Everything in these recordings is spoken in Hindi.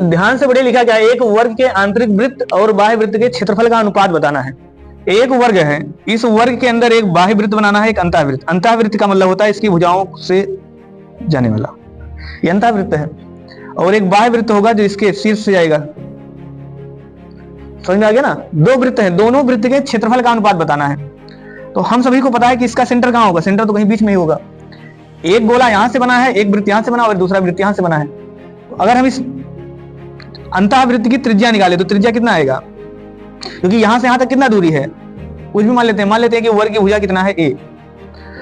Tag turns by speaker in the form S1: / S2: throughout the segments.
S1: ध्यान से पढ़िए, लिखा क्या है, एक वर्ग के आंतरिक वृत्त और बाह्य वृत्त के क्षेत्रफल का अनुपात बताना है। एक वर्ग है, इस वर्ग के अंदर एक बाह्य वृत्त बनाना है, एक अंतःवृत्त। अंतःवृत्त का मतलब होता है इसकी भुजाओं से जाने वाला, ये अंतःवृत्त है। और एक बाह्य वृत्त होगा जो इसके शीर्ष से जाएगा। समझ में आ गया ना? दो वृत्त हैं, दोनों वृत्त के क्षेत्रफल का अनुपात बताना है। तो हम सभी को पता है कि इसका सेंटर कहां होगा, सेंटर तो कहीं बीच में ही होगा। एक गोला यहां से बना है, एक वृत्त यहां से बना और दूसरा वृत्त यहां से बना है। तो अगर हम इस अंतःवृत्त की त्रिज्या निकाले तो त्रिज्या कितना आएगा, क्योंकि यहां से यहां तक कितना दूरी है, कुछ भी मान लेते हैं कि वर्ग की भुजा कितना है a।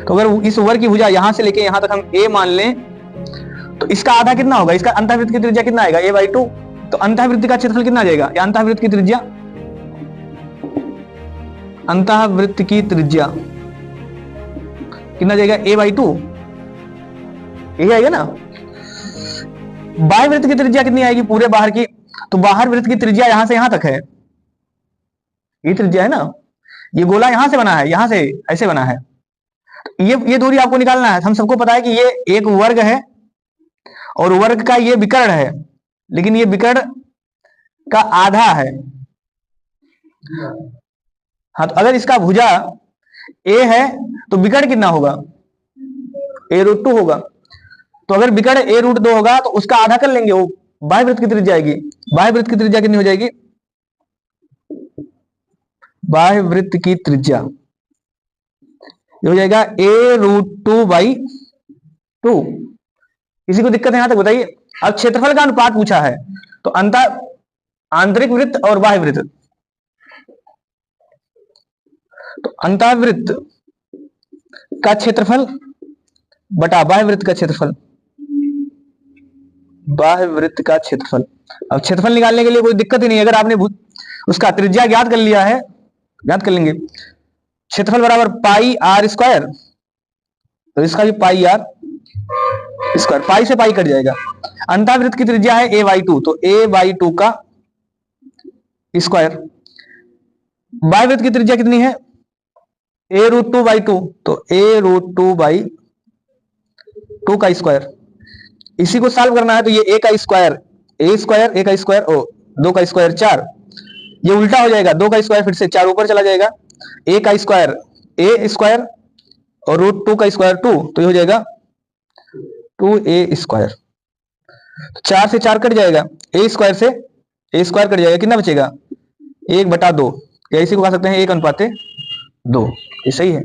S1: तो अगर इस वर्ग की भुजा यहां से लेके यहां तक हम a मान लें तो इसका आधा कितना होगा, इसका अंतःवृत्त की त्रिज्या कितना आएगा, a/2। तो अंतःवृत्त का क्षेत्रफल कितना आ जाएगा, या अंतःवृत्त की त्रिज्या, अंतःवृत्त की त्रिज्या कितना जाएगा, a/2, यही आएगा ना। बाह्य वृत्त की त्रिज्या कितनी आएगी पूरे बाहर की, तो बाहर वृत्त की त्रिज्या यहां से यहां तक है, ये त्रिज्या है ना। ये गोला यहां से बना है, यहां से ऐसे बना है, ये दूरी आपको निकालना है। हम सबको पता है कि ये एक वर्ग है और वर्ग का ये विकर्ण है, लेकिन ये विकर्ण का आधा है। हाँ, तो अगर इसका भुजा a है तो विकर्ण कितना होगा, a√2 होगा। तो अगर विकर्ण a√2 होगा तो उसका आधा कर लेंगे, वो बाह्य वृत्त की त्रिज्या आएगी। बाह्य वृत्त की त्रिज्या कितनी हो जाएगी, बाह्य वृत्त की त्रिज्या ये हो जाएगा a√2/2। किसी को दिक्कत है यहां तक बताइए। अब क्षेत्रफल का अनुपात पूछा है, तो आंतरिक वृत्त और बाह्य वृत्त, तो अंतःवृत्त का क्षेत्रफल बटा बाह्य वृत्त का क्षेत्रफल, बाह्य वृत्त का क्षेत्रफल। अब क्षेत्रफल निकालने के लिए कोई दिक्कत ही नहीं, अगर आपने उसका त्रिज्या ज्ञात कर लिया है, ज्ञात कर लेंगे। क्षेत्रफल बराबर πr², तो इसका भी πr², पाई से पाई कट जाएगा। अंतःवृत्त की त्रिज्या है a/2, तो a/2 का स्क्वायर। बाह्य वृत्त की त्रिज्या कितनी है, a√2/2, तो a√2/2 का स्क्वायर। इसी को सॉल्व करना है, तो ये a का स्क्वायर a का स्क्वायर और 2 का स्क्वायर 4, ये उल्टा हो जाएगा, 2 का स्क्वायर फिर से 4 ऊपर चला जाएगा, a का स्क्वायर a² और √2 का स्क्वायर 2, तो ये हो जाएगा 2a²। 4 से 4 कट जाएगा, a² से a² कट जाएगा, कितना बचेगा, 1/2। या इसी को कह सकते हैं 1:2, ये सही है।